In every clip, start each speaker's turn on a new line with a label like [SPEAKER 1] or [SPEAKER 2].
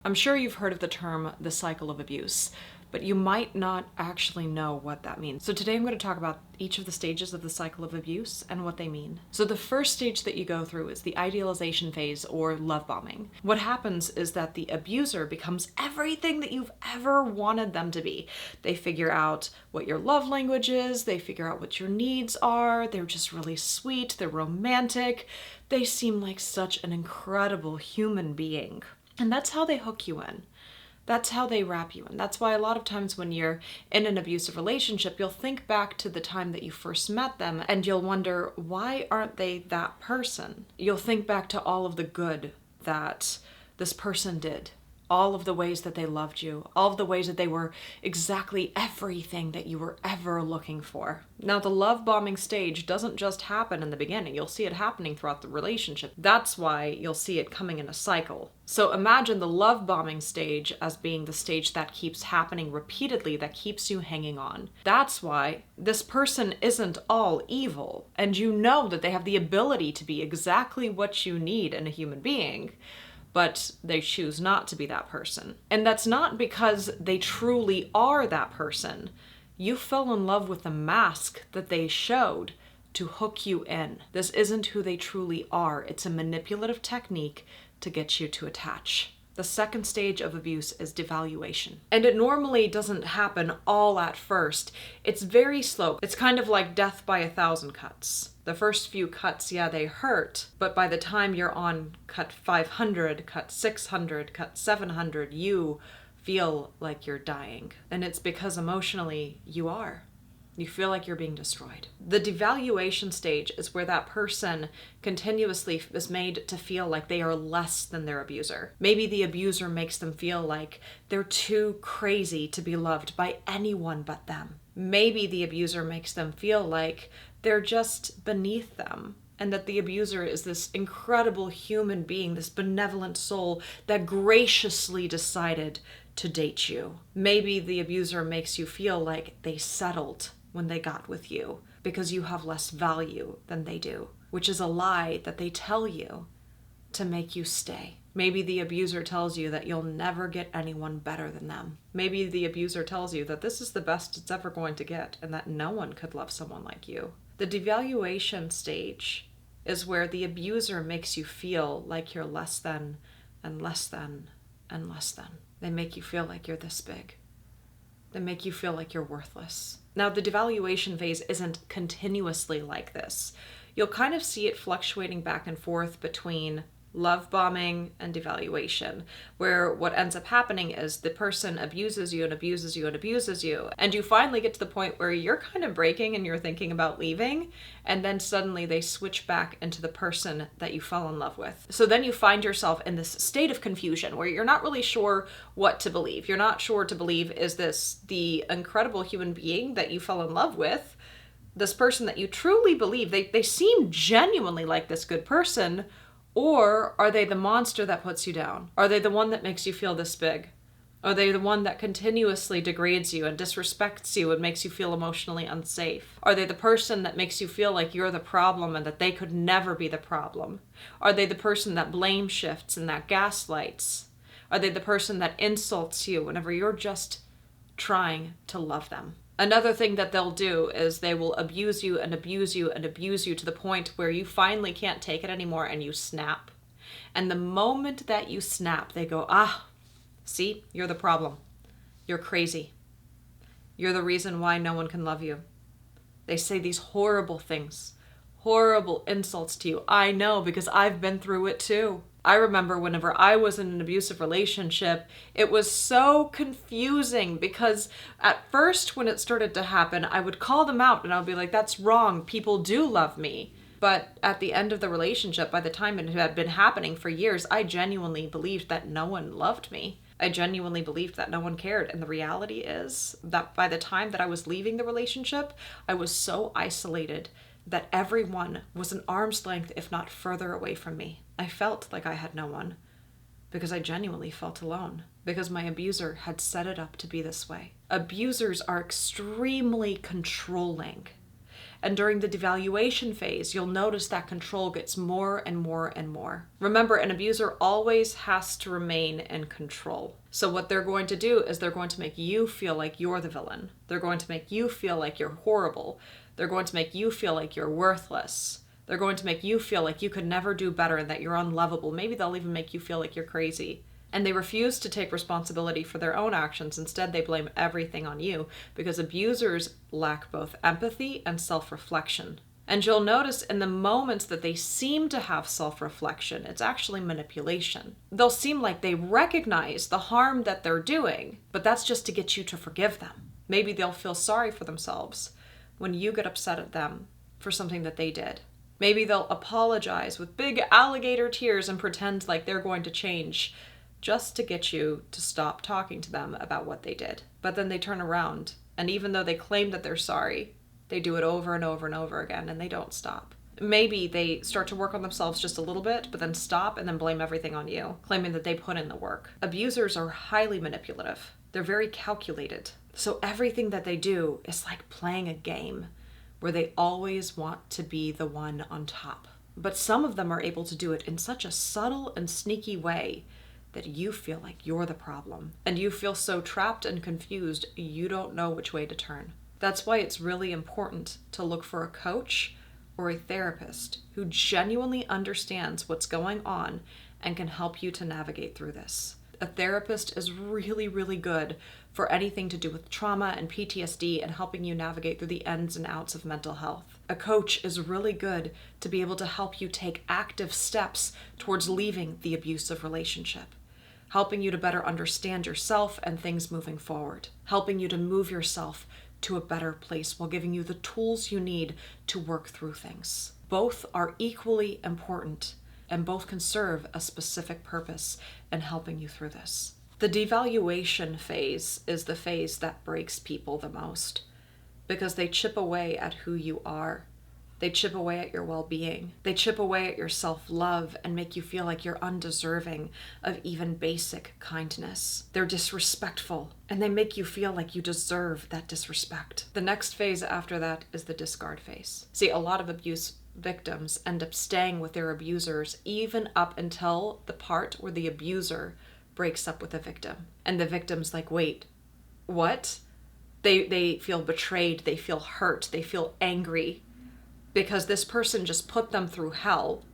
[SPEAKER 1] I'm sure you've heard of the term the cycle of abuse, but you might not actually know what that means. So today I'm going to talk about each of the stages of the cycle of abuse and what they mean. So the first stage that you go through is the idealization phase, or love bombing. What happens is that the abuser becomes everything that you've ever wanted them to be. They figure out what your love language is, they figure out what your needs are, they're just really sweet, they're romantic, they seem like such an incredible human being. And that's how they hook you in. That's how they wrap you in. That's why a lot of times when you're in an abusive relationship, you'll think back to the time that you first met them and you'll wonder, why aren't they that person? You'll think back to all of the good that this person did, all of the ways that they loved you, all of the ways that they were exactly everything that you were ever looking for. Now, the love bombing stage doesn't just happen in the beginning. You'll see it happening throughout the relationship. That's why you'll see it coming in a cycle. So imagine the love bombing stage as being the stage that keeps happening repeatedly, that keeps you hanging on. That's why this person isn't all evil, and you know that they have the ability to be exactly what you need in a human being, but they choose not to be that person. And that's not because they truly are that person. You fell in love with the mask that they showed to hook you in. This isn't who they truly are. It's a manipulative technique to get you to attach. The second stage of abuse is devaluation. And it normally doesn't happen all at first. It's very slow. It's kind of like death by 1,000 cuts. The first few cuts, yeah, they hurt, but by the time you're on cut 500, cut 600, cut 700, you feel like you're dying. And it's because emotionally you are. You feel like you're being destroyed. The devaluation stage is where that person continuously is made to feel like they are less than their abuser. Maybe the abuser makes them feel like they're too crazy to be loved by anyone but them. Maybe the abuser makes them feel like they're just beneath them, and that the abuser is this incredible human being, this benevolent soul that graciously decided to date you. Maybe the abuser makes you feel like they settled when they got with you because you have less value than they do, which is a lie that they tell you to make you stay. Maybe the abuser tells you that you'll never get anyone better than them. Maybe the abuser tells you that this is the best it's ever going to get and that no one could love someone like you. The devaluation stage is where the abuser makes you feel like you're less than and less than and less than. They make you feel like you're this big. They make you feel like you're worthless. Now, the devaluation phase isn't continuously like this. You'll kind of see it fluctuating back and forth between love bombing and devaluation, where what ends up happening is the person abuses you and abuses you and abuses you, and you finally get to the point where you're kind of breaking and you're thinking about leaving, and then suddenly they switch back into the person that you fell in love with. So then you find yourself in this state of confusion where you're not really sure what to believe. You're not sure to believe, is this the incredible human being that you fell in love with, this person that you truly believe, they seem genuinely like this good person, or are they the monster that puts you down? Are they the one that makes you feel this big? Are they the one that continuously degrades you and disrespects you and makes you feel emotionally unsafe? Are they the person that makes you feel like you're the problem and that they could never be the problem? Are they the person that blame shifts and that gaslights? Are they the person that insults you whenever you're just trying to love them? Another thing that they'll do is they will abuse you and abuse you and abuse you to the point where you finally can't take it anymore and you snap. And the moment that you snap, they go, see, you're the problem. You're crazy. You're the reason why no one can love you. They say these horrible things, horrible insults to you. I know, because I've been through it too. I remember whenever I was in an abusive relationship, it was so confusing because at first when it started to happen, I would call them out and I would be like, that's wrong. People do love me. But at the end of the relationship, by the time it had been happening for years, I genuinely believed that no one loved me. I genuinely believed that no one cared. And the reality is that by the time that I was leaving the relationship, I was so isolated that everyone was an arm's length, if not further away from me. I felt like I had no one because I genuinely felt alone because my abuser had set it up to be this way. Abusers are extremely controlling. And during the devaluation phase, you'll notice that control gets more and more and more. Remember, an abuser always has to remain in control. So what they're going to do is they're going to make you feel like you're the villain. They're going to make you feel like you're horrible. They're going to make you feel like you're worthless. They're going to make you feel like you could never do better and that you're unlovable. Maybe they'll even make you feel like you're crazy. And they refuse to take responsibility for their own actions. Instead, they blame everything on you because abusers lack both empathy and self-reflection. And you'll notice in the moments that they seem to have self-reflection, it's actually manipulation. They'll seem like they recognize the harm that they're doing, but that's just to get you to forgive them. Maybe they'll feel sorry for themselves when you get upset at them for something that they did. Maybe they'll apologize with big alligator tears and pretend like they're going to change, just to get you to stop talking to them about what they did. But then they turn around, and even though they claim that they're sorry, they do it over and over and over again, and they don't stop. Maybe they start to work on themselves just a little bit, but then stop and then blame everything on you, claiming that they put in the work. Abusers are highly manipulative. They're very calculated. So everything that they do is like playing a game where they always want to be the one on top. But some of them are able to do it in such a subtle and sneaky way that you feel like you're the problem. And you feel so trapped and confused, you don't know which way to turn. That's why it's really important to look for a coach or a therapist who genuinely understands what's going on and can help you to navigate through this. A therapist is really, really good for anything to do with trauma and PTSD and helping you navigate through the ins and outs of mental health. A coach is really good to be able to help you take active steps towards leaving the abusive relationship, helping you to better understand yourself and things moving forward, helping you to move yourself to a better place while giving you the tools you need to work through things. Both are equally important and both can serve a specific purpose in helping you through this. The devaluation phase is the phase that breaks people the most because they chip away at who you are. They chip away at your well-being. They chip away at your self-love and make you feel like you're undeserving of even basic kindness. They're disrespectful and they make you feel like you deserve that disrespect. The next phase after that is the discard phase. See, a lot of abuse victims end up staying with their abusers even up until the part where the abuser breaks up with the victim. And the victim's like, wait, what? They feel betrayed, they feel hurt, they feel angry because this person just put them through hell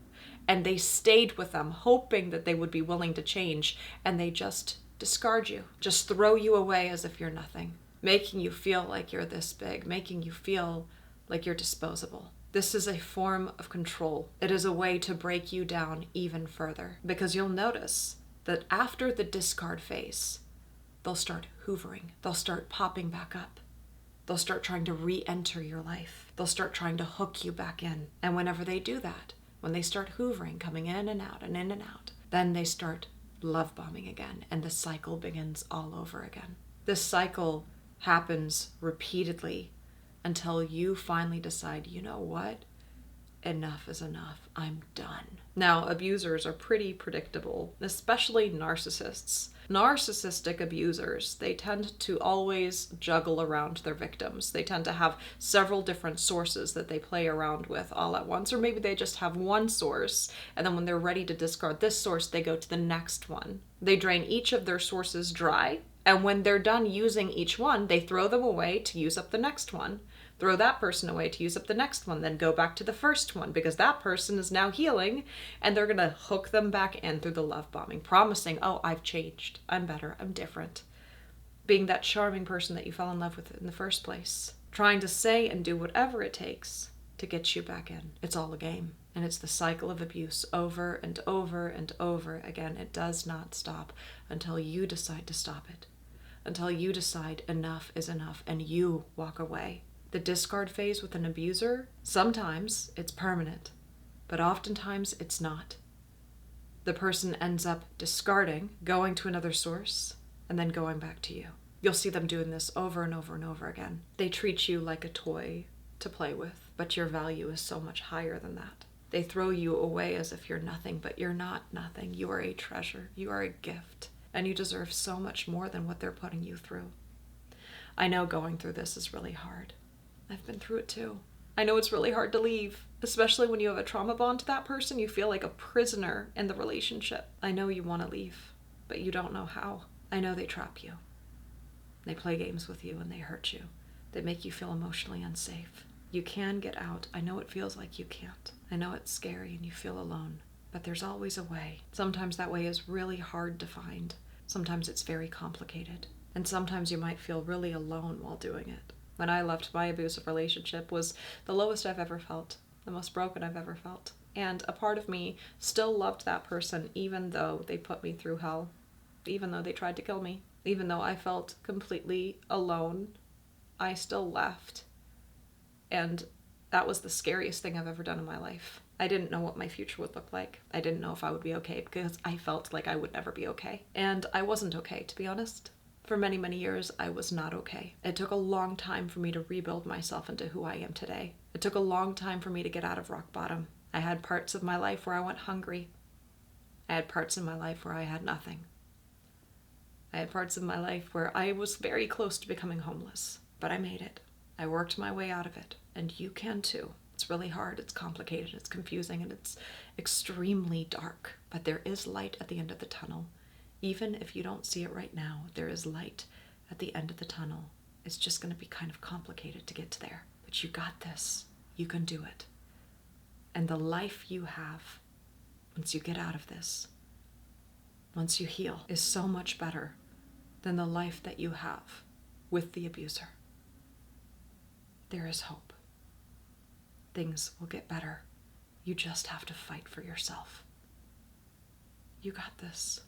[SPEAKER 1] and they stayed with them hoping that they would be willing to change, and they just discard you, just throw you away as if you're nothing, making you feel like you're this big, making you feel like you're disposable. This is a form of control. It is a way to break you down even further because you'll notice that after the discard phase, they'll start hoovering. They'll start popping back up. They'll start trying to re-enter your life. They'll start trying to hook you back in. And whenever they do that, when they start hoovering, coming in and out and in and out, then they start love bombing again, and the cycle begins all over again. This cycle happens repeatedly until you finally decide, you know what? Enough is enough. I'm done. Now, abusers are pretty predictable, especially narcissists. Narcissistic abusers, they tend to always juggle around their victims. They tend to have several different sources that they play around with all at once, or maybe they just have one source, and then when they're ready to discard this source, they go to the next one. They drain each of their sources dry, and when they're done using each one, they throw them away to use up the next one. Throw that person away to use up the next one, then go back to the first one because that person is now healing, and they're going to hook them back in through the love bombing, promising, oh, I've changed, I'm better, I'm different. Being that charming person that you fell in love with in the first place. Trying to say and do whatever it takes to get you back in. It's all a game, and it's the cycle of abuse over and over and over again. It does not stop until you decide to stop it, until you decide enough is enough and you walk away. The discard phase with an abuser, sometimes it's permanent, but oftentimes it's not. The person ends up discarding, going to another source, and then going back to you. You'll see them doing this over and over and over again. They treat you like a toy to play with, but your value is so much higher than that. They throw you away as if you're nothing, but you're not nothing. You are a treasure. You are a gift, and you deserve so much more than what they're putting you through. I know going through this is really hard. I've been through it too. I know it's really hard to leave, especially when you have a trauma bond to that person. You feel like a prisoner in the relationship. I know you want to leave, but you don't know how. I know they trap you. They play games with you and they hurt you. They make you feel emotionally unsafe. You can get out. I know it feels like you can't. I know it's scary and you feel alone, but there's always a way. Sometimes that way is really hard to find. Sometimes it's very complicated. And sometimes you might feel really alone while doing it. When I left my abusive relationship was the lowest I've ever felt, the most broken I've ever felt. And a part of me still loved that person even though they put me through hell, even though they tried to kill me, even though I felt completely alone. I still left. And that was the scariest thing I've ever done in my life. I didn't know what my future would look like. I didn't know if I would be okay because I felt like I would never be okay. And I wasn't okay, to be honest. For many, many years, I was not okay. It took a long time for me to rebuild myself into who I am today. It took a long time for me to get out of rock bottom. I had parts of my life where I went hungry. I had parts in my life where I had nothing. I had parts of my life where I was very close to becoming homeless, but I made it. I worked my way out of it, and you can too. It's really hard, it's complicated, it's confusing, and it's extremely dark, but there is light at the end of the tunnel. Even if you don't see it right now, there is light at the end of the tunnel. It's just going to be kind of complicated to get to there, but you got this. You can do it. And the life you have once you get out of this, once you heal, is so much better than the life that you have with the abuser. There is hope. Things will get better. You just have to fight for yourself. You got this.